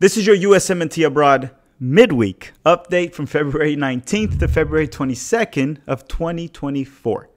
This is your USMNT Abroad midweek update from February 19th to February 22nd of 2024.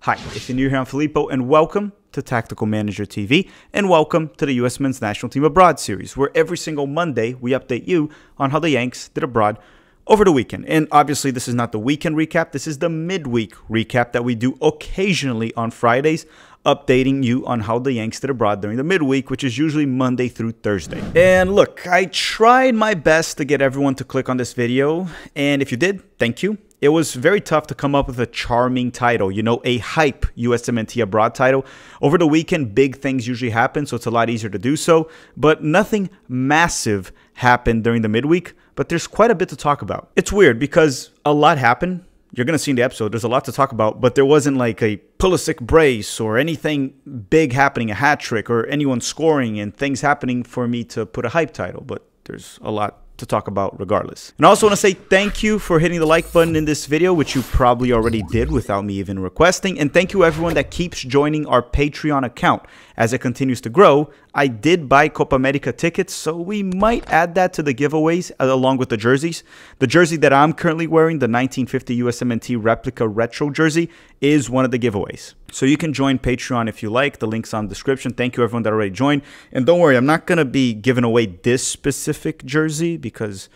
Hi, if you're new here, I'm Filippo, and welcome to Tactical Manager TV, and welcome to the US Men's National Team Abroad series, where every single Monday we update you on how the Yanks did abroad over the weekend. And obviously, this is not the weekend recap, this is the midweek recap that we do occasionally on Fridays, updating you on how the Yanks did abroad during the midweek, which is usually Monday through Thursday. And look, I tried my best to get everyone to click on this video, and if you did, thank you. It was very tough to come up with a charming title, you know, a hype USMNT Abroad title. Over the weekend, big things usually happen, so it's a lot easier to do so, but nothing massive happened during the midweek, but there's quite a bit to talk about. It's weird because a lot happened. You're going to see in the episode, there's a lot to talk about, but there wasn't like a Pulisic brace or anything big happening, a hat trick or anyone scoring and things happening for me to put a hype title, but there's a lot to talk about regardless. And I also want to say thank you for hitting the like button in this video, which you probably already did without me even requesting. And thank you everyone that keeps joining our Patreon account as it continues to grow. I did buy Copa America tickets, so we might add that to the giveaways along with the jerseys. The jersey that I'm currently wearing, the 1950 USMNT replica retro jersey, is one of the giveaways. So you can join Patreon if you like. The link's on the description. Thank you everyone that already joined. And don't worry, I'm not going to be giving away this specific jersey because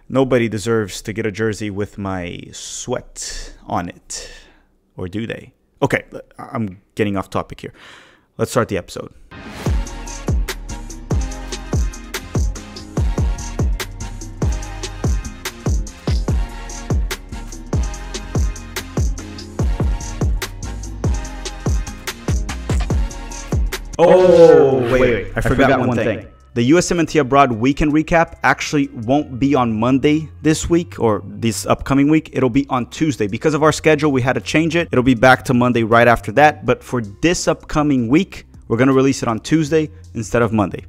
nobody deserves to get a jersey with my sweat on it. Or do they? Okay, I'm getting off topic here. Let's start the episode. Oh, wait. I forgot one thing. The USMNT Abroad weekend recap actually won't be on Monday this week or this upcoming week. It'll be on Tuesday. Because of our schedule, we had to change it. It'll be back to Monday right after that. But for this upcoming week, we're going to release it on Tuesday instead of Monday.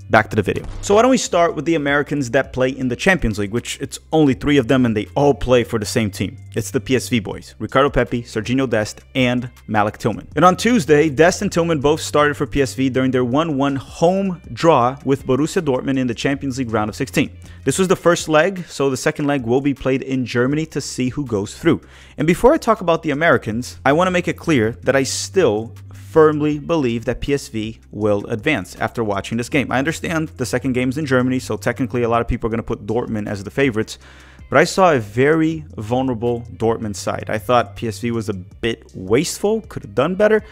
Back to the video. So why don't we start with the Americans that play in the Champions League, which it's only 3 of them and they all play for the same team. It's the PSV boys, Ricardo Pepi, Serginho Dest, and Malik Tillman. And on Tuesday, Dest and Tillman both started for PSV during their 1-1 home draw with Borussia Dortmund in the Champions League round of 16. This was the first leg, so the second leg will be played in Germany to see who goes through. And before I talk about the Americans, I want to make it clear that I still firmly believe that PSV will advance after watching this game. I understand the second game's in Germany, so technically a lot of people are going to put Dortmund as the favorites, but I saw a very vulnerable Dortmund side. I thought PSV was a bit wasteful, could have done better.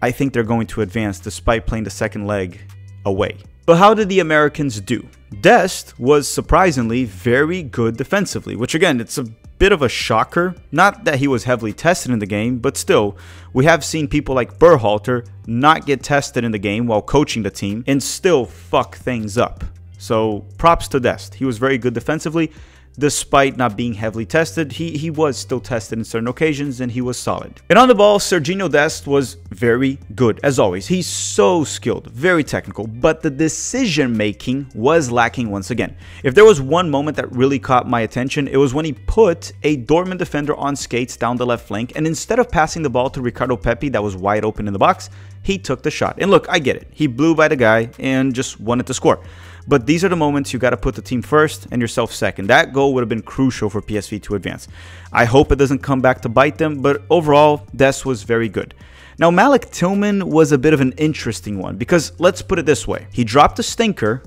I think they're going to advance despite playing the second leg away. But how did the Americans do? Dest was surprisingly very good defensively, which again, it's a bit of a shocker. Not that he was heavily tested in the game, but still, we have seen people like Berhalter not get tested in the game while coaching the team and still fuck things up. So props to Dest. He was very good defensively. Despite not being heavily tested, he was still tested in certain occasions and he was solid. And on the ball, Serginho Dest was very good as always. He's so skilled, very technical, but the decision making was lacking once again. If there was one moment that really caught my attention, it was when he put a Dortmund defender on skates down the left flank, and instead of passing the ball to Ricardo Pepi that was wide open in the box, he took the shot. And look, I get it. He blew by the guy and just wanted to score. But these are the moments you got to put the team first and yourself second. That goal would have been crucial for PSV to advance. I hope it doesn't come back to bite them, but overall, Dest was very good. Now, Malik Tillman was a bit of an interesting one because let's put it this way. He dropped a stinker,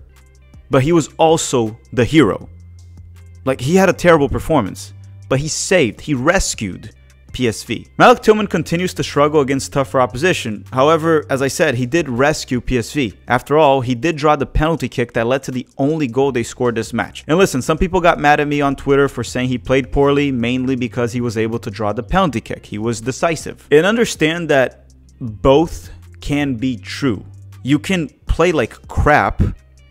but he was also the hero. Like, he had a terrible performance, but he saved, he rescued PSV. Malik Tillman continues to struggle against tougher opposition. However, as I said, he did rescue PSV. After all, he did draw the penalty kick that led to the only goal they scored this match. And listen, some people got mad at me on Twitter for saying he played poorly, mainly because he was able to draw the penalty kick. He was decisive. And understand that both can be true. You can play like crap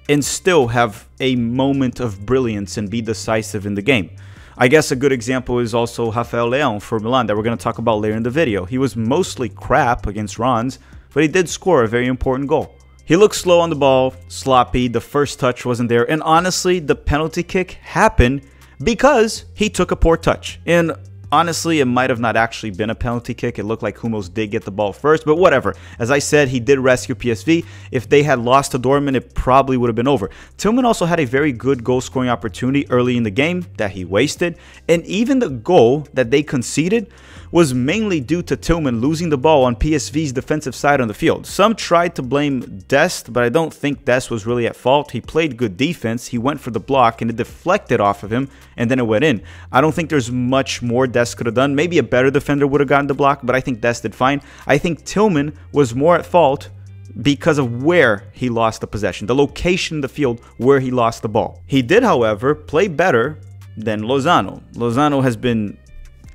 and still have a moment of brilliance and be decisive in the game. I guess a good example is also Rafael Leão for Milan that we're going to talk about later in the video. He was mostly crap against Rons, but he did score a very important goal. He looked slow on the ball, sloppy, the first touch wasn't there, and honestly, the penalty kick happened because he took a poor touch. And Honestly, it might have not actually been a penalty kick. It looked like Hummels did get the ball first, but whatever. As I said, he did rescue PSV. If they had lost to Dortmund, it probably would have been over. Tillman also had a very good goal-scoring opportunity early in the game that he wasted, and even the goal that they conceded was mainly due to Tillman losing the ball on PSV's defensive side on the field. Some tried to blame Dest, but I don't think Dest was really at fault. He played good defense, he went for the block, and it deflected off of him, and then it went in. I don't think there's much more Dest could have done. Maybe a better defender would have gotten the block, but I think Dest did fine. I think Tillman was more at fault because of where he lost the possession, the location in the field where he lost the ball. He did, however, play better than Lozano. Lozano has been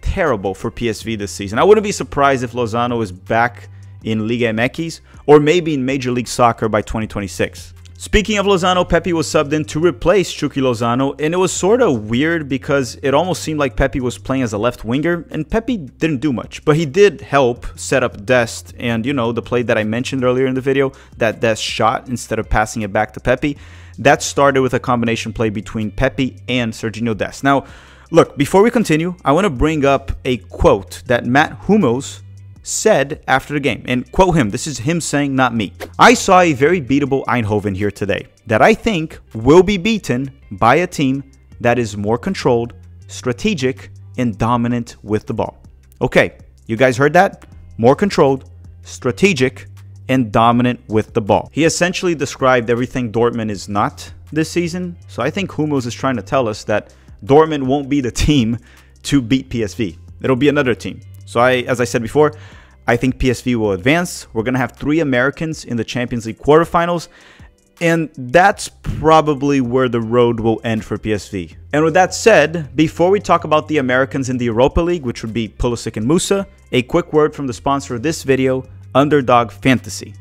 terrible for PSV this season. I wouldn't be surprised if Lozano is back in Liga MX or maybe in Major League Soccer by 2026. Speaking of Lozano, Pepi was subbed in to replace Chucky Lozano, and it was sort of weird because it almost seemed like Pepi was playing as a left winger, and Pepi didn't do much, but he did help set up Dest, and you know, the play that I mentioned earlier in the video, that Dest shot instead of passing it back to Pepi, that started with a combination play between Pepi and Serginho Dest. Now, look, before we continue, I want to bring up a quote that Matt Hummels said after the game, and quote him, this is him saying, not me. I saw a very beatable Eindhoven here today that I think will be beaten by a team that is more controlled, strategic, and dominant with the ball. Okay, you guys heard that? More controlled, strategic, and dominant with the ball. He essentially described everything Dortmund is not this season, so I think Hummels is trying to tell us that Dortmund won't be the team to beat PSV. It'll be another team. So as I said before, I think PSV will advance. We're going to have 3 Americans in the Champions League quarterfinals, and that's probably where the road will end for PSV. And with that said, before we talk about the Americans in the Europa League, which would be Pulisic and Musah, a quick word from the sponsor of this video, Underdog Fantasy.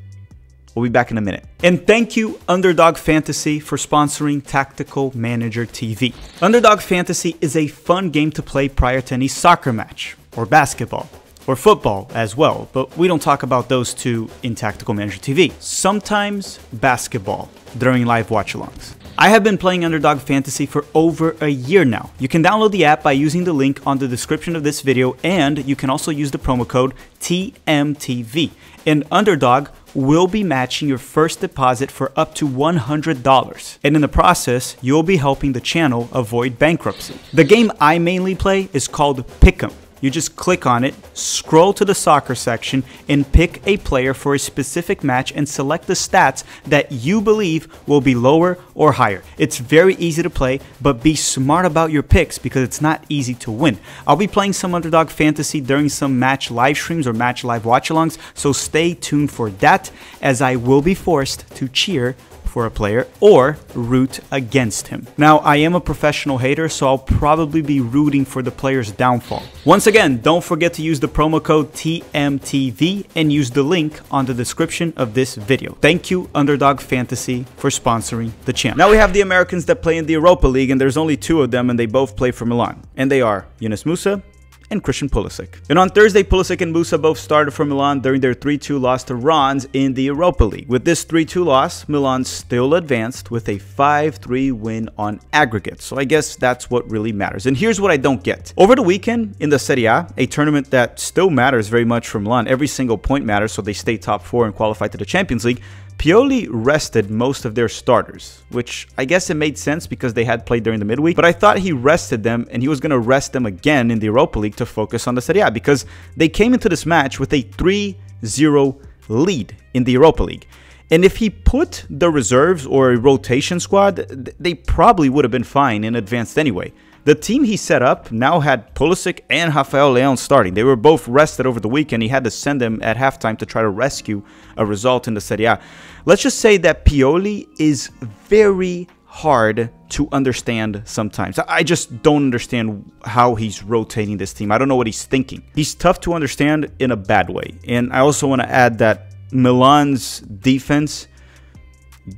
We'll be back in a minute. And thank you, Underdog Fantasy, for sponsoring Tactical Manager TV. Underdog Fantasy is a fun game to play prior to any soccer match, or basketball, or football as well, but we don't talk about those two in Tactical Manager TV. Sometimes basketball during live watch-alongs. I have been playing Underdog Fantasy for over a year now. You can download the app by using the link on the description of this video, and you can also use the promo code TMTV. And Underdog will be matching your first deposit for up to $100. And in the process, you'll be helping the channel avoid bankruptcy. The game I mainly play is called Pick'em. You just click on it, scroll to the soccer section, and pick a player for a specific match and select the stats that you believe will be lower or higher. It's very easy to play, but be smart about your picks because it's not easy to win. I'll be playing some Underdog Fantasy during some match live streams or match live watch-alongs, so stay tuned for that, as I will be forced to cheer for a player or root against him. Now, I am a professional hater, so I'll probably be rooting for the player's downfall. Once again, don't forget to use the promo code TMTV and use the link on the description of this video. Thank you, Underdog Fantasy, for sponsoring the channel. Now we have the Americans that play in the Europa League, and there's only 2 of them, and they both play for Milan. And they are Yunus Musah and Christian Pulisic. And on Thursday, Pulisic and Musah both started for Milan during their 3-2 loss to Rennes in the Europa League. With this 3-2 loss, Milan still advanced with a 5-3 win on aggregate. So I guess that's what really matters. And here's what I don't get. Over the weekend in the Serie A, a tournament that still matters very much for Milan, every single point matters, so they stay top 4 and qualify to the Champions League, Pioli rested most of their starters, which I guess it made sense because they had played during the midweek, but I thought he rested them and he was going to rest them again in the Europa League to focus on the Serie A because they came into this match with a 3-0 lead in the Europa League. And if he put the reserves or a rotation squad, they probably would have been fine and advanced anyway. The team he set up now had Pulisic and Rafael Leão starting. They were both rested over the weekend. He had to send them at halftime to try to rescue a result in the Serie A. Let's just say that Pioli is very hard to understand sometimes. I just don't understand how he's rotating this team. I don't know what he's thinking. He's tough to understand in a bad way. And I also want to add that Milan's defense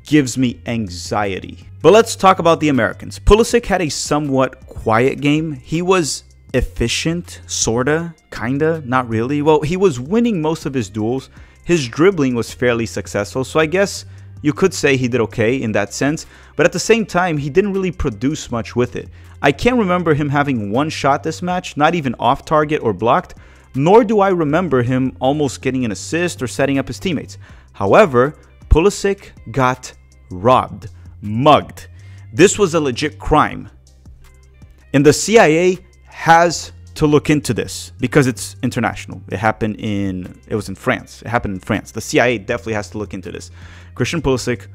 gives me anxiety. But let's talk about the Americans. Pulisic had a somewhat quiet game. He was efficient, sorta, kinda, not really. Well, he was winning most of his duels. His dribbling was fairly successful, so I guess You could say he did okay in that sense, but at the same time, he didn't really produce much with it. I can't remember him having one shot this match, not even off target or blocked, nor do I remember him almost getting an assist or setting up his teammates. However, Pulisic got robbed, mugged. This was a legit crime. And the CIA has to look into this because it's international. It was in France. It happened in France. The CIA definitely has to look into this. Christian Pulisic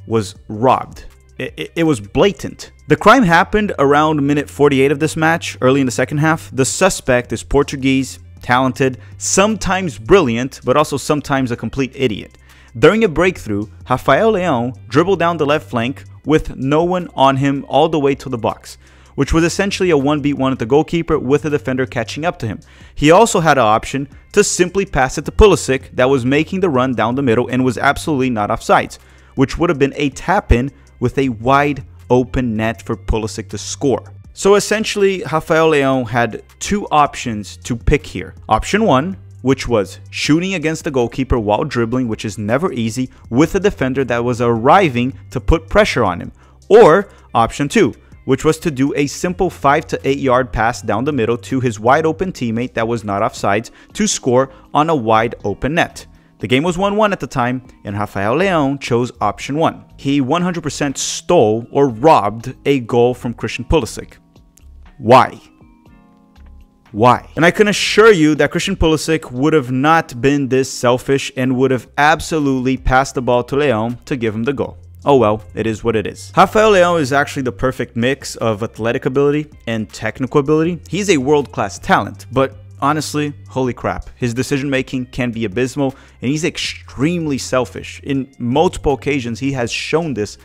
was robbed. It was blatant. The crime happened around minute 48 of this match, early in the second half. The suspect is Portuguese, talented, sometimes brilliant, but also sometimes a complete idiot. During a breakthrough, Rafael Leão dribbled down the left flank with no one on him all the way to the box, which was essentially a 1v1 at the goalkeeper with a defender catching up to him. He also had an option to simply pass it to Pulisic that was making the run down the middle and was absolutely not offsides, which would have been a tap-in with a wide open net for Pulisic to score. So essentially, Rafael Leão had two options to pick here. Option 1, which was shooting against the goalkeeper while dribbling, which is never easy, with a defender that was arriving to put pressure on him. Or option 2, which was to do a simple 5 to 8 yard pass down the middle to his wide open teammate that was not offsides to score on a wide open net. The game was 1-1 at the time, and Rafael Leão chose option 1. He 100% stole or robbed a goal from Christian Pulisic. Why? Why? And I can assure you that Christian Pulisic would have not been this selfish and would have absolutely passed the ball to Leão to give him the goal. Oh well, it is what it is. Rafael Leão is actually the perfect mix of athletic ability and technical ability. He's a world-class talent, but honestly, holy crap, his decision-making can be abysmal, and he's extremely selfish. In multiple occasions, he has shown this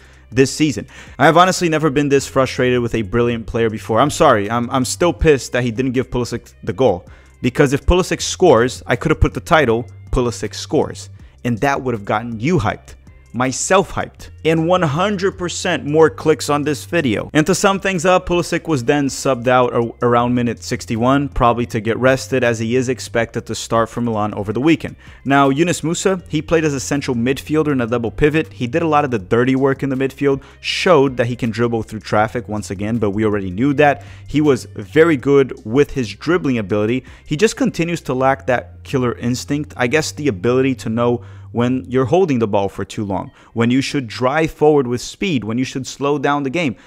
season. I have honestly never been this frustrated with a brilliant player before. I'm sorry, I'm still pissed that he didn't give Pulisic the goal, because if Pulisic scores, I could have put the title, Pulisic scores, and that would have gotten you hyped, myself hyped, and 100% more clicks on this video. And to sum things up, Pulisic was then subbed out around minute 61, probably to get rested, as he is expected to start for Milan over the weekend. Now, Musah, he played as a central midfielder in a double pivot. He did a lot of the dirty work in the midfield, showed that he can dribble through traffic once again, but we already knew that. He was very good with his dribbling ability. He just continues to lack that killer instinct, I guess the ability to know when you're holding the ball for too long, when you should drive forward with speed, when you should slow down the game.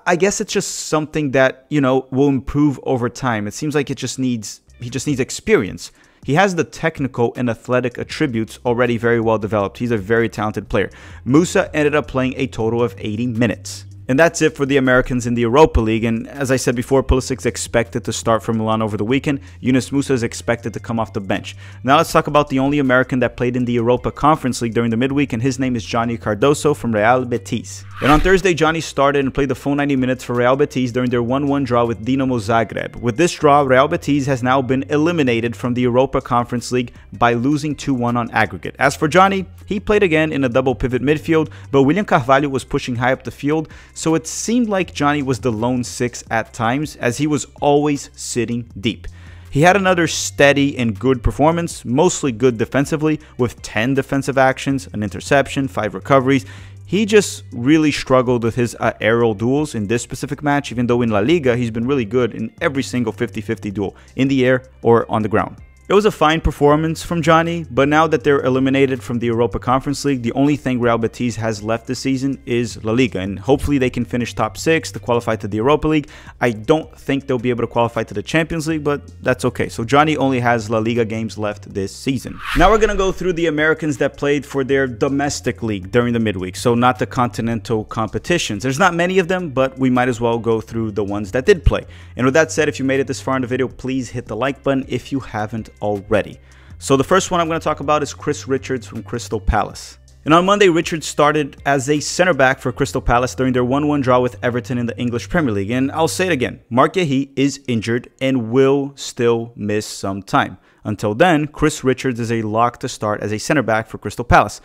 I guess it's just something that, you know, will improve over time. It seems like he just needs experience. He has the technical and athletic attributes already very well developed. He's a very talented player. Musah ended up playing a total of 80 minutes. And that's it for the Americans in the Europa League. And as I said before, Pulisic is expected to start for Milan over the weekend. Musah is expected to come off the bench. Now let's talk about the only American that played in the Europa Conference League during the midweek, and his name is Johnny Cardoso from Real Betis. And on Thursday, Johnny started and played the full 90 minutes for Real Betis during their 1-1 draw with Dinamo Zagreb. With this draw, Real Betis has now been eliminated from the Europa Conference League by losing 2-1 on aggregate. As for Johnny, he played again in a double pivot midfield, but William Carvalho was pushing high up the field, so it seemed like Johnny was the lone six at times, as he was always sitting deep. He had another steady and good performance, mostly good defensively, with 10 defensive actions, an interception, 5 recoveries. He just really struggled with his aerial duels in this specific match, even though in La Liga he's been really good in every single 50-50 duel, in the air or on the ground. It was a fine performance from Johnny, but now that they're eliminated from the Europa Conference League, the only thing Real Betis has left this season is La Liga, and hopefully they can finish top 6 to qualify to the Europa League. I don't think they'll be able to qualify to the Champions League, but that's okay. So Johnny only has La Liga games left this season. Now we're going to go through the Americans that played for their domestic league during the midweek, so not the continental competitions. There's not many of them, but we might as well go through the ones that did play. And with that said, if you made it this far in the video, please hit the like button if you haven't already. So the first one I'm going to talk about is Chris Richards from Crystal Palace. And on Monday, Richards started as a center back for Crystal Palace during their 1-1 draw with Everton in the English Premier League. And I'll say it again, Marc Guéhi is injured and will still miss some time. Until then, Chris Richards is a lock to start as a center back for Crystal Palace.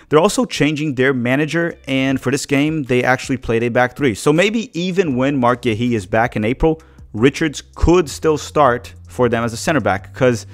They're also changing their manager, and for this game, they actually played a back three. So maybe even when Marc Guéhi is back in April, Richards could still start for them as a center back, because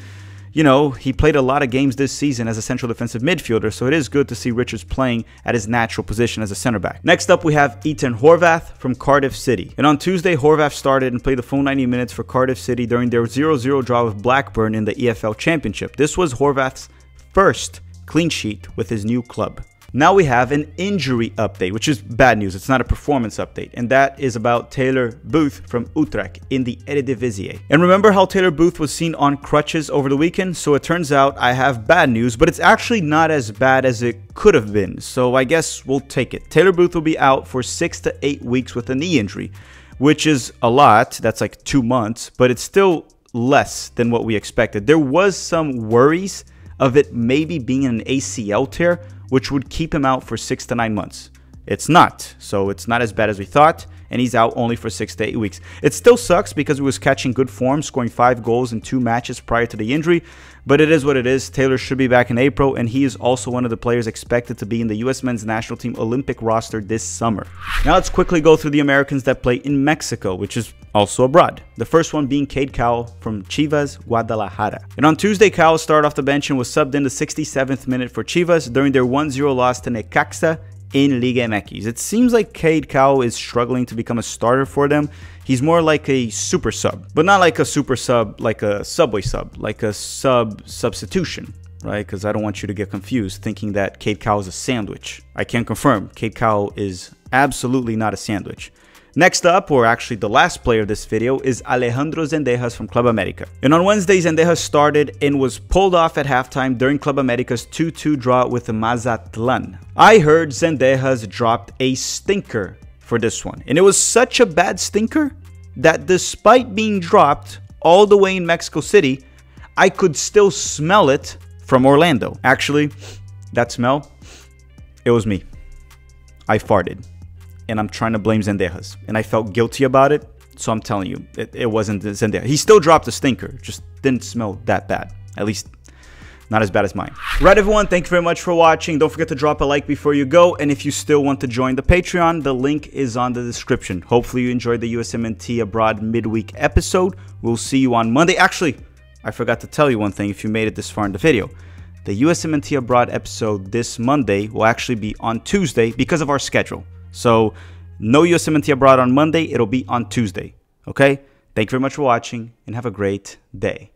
you know, he played a lot of games this season as a central defensive midfielder, so it is good to see Richards playing at his natural position as a center back. Next up, we have Ethan Horvath from Cardiff City. And on Tuesday, Horvath started and played the full 90 minutes for Cardiff City during their 0-0 draw with Blackburn in the EFL Championship. This was Horvath's first clean sheet with his new club. Now we have an injury update, which is bad news. It's not a performance update. And that is about Taylor Booth from Utrecht in the Eredivisie. And remember how Taylor Booth was seen on crutches over the weekend? So it turns out I have bad news, but it's actually not as bad as it could have been. So I guess we'll take it. Taylor Booth will be out for 6 to 8 weeks with a knee injury, which is a lot. That's like 2 months, but it's still less than what we expected. There was some worries of it maybe being an ACL tear, which would keep him out for 6 to 9 months. It's not, so it's not as bad as we thought, and he's out only for 6 to 8 weeks. It still sucks because he was catching good form, scoring 5 goals in 2 matches prior to the injury, but it is what it is. Taylor should be back in April, and he is also one of the players expected to be in the U.S. men's national team Olympic roster this summer. Now let's quickly go through the Americans that play in Mexico, which is also abroad. The first one being Cade Cowell from Chivas Guadalajara. And on Tuesday, Cowell started off the bench and was subbed in the 67th minute for Chivas during their 1-0 loss to Necaxa in Liga MX. It seems like Cade Cowell is struggling to become a starter for them. He's more like a super sub, but not like a super sub, like a Subway sub, like a substitution, right? Because I don't want you to get confused thinking that Cade Cowell is a sandwich. I can confirm Cade Cowell is absolutely not a sandwich. Next up, or actually the last player of this video, is Alejandro Zendejas from Club America. And on Wednesday, Zendejas started and was pulled off at halftime during Club America's 2-2 draw with Mazatlan. I heard Zendejas dropped a stinker for this one. And it was such a bad stinker that despite being dropped all the way in Mexico City, I could still smell it from Orlando. Actually, that smell, it was me. I farted. And I'm trying to blame Zendejas. And I felt guilty about it. So I'm telling you, it wasn't Zendejas. He still dropped a stinker. Just didn't smell that bad. At least not as bad as mine. Right, everyone. Thank you very much for watching. Don't forget to drop a like before you go. And if you still want to join the Patreon, the link is on the description. Hopefully you enjoyed the USMNT Abroad midweek episode. We'll see you on Monday. Actually, I forgot to tell you one thing if you made it this far in the video. The USMNT Abroad episode this Monday will actually be on Tuesday because of our schedule. So, no USMNT Abroad on Monday, it'll be on Tuesday, okay? Thank you very much for watching, and have a great day.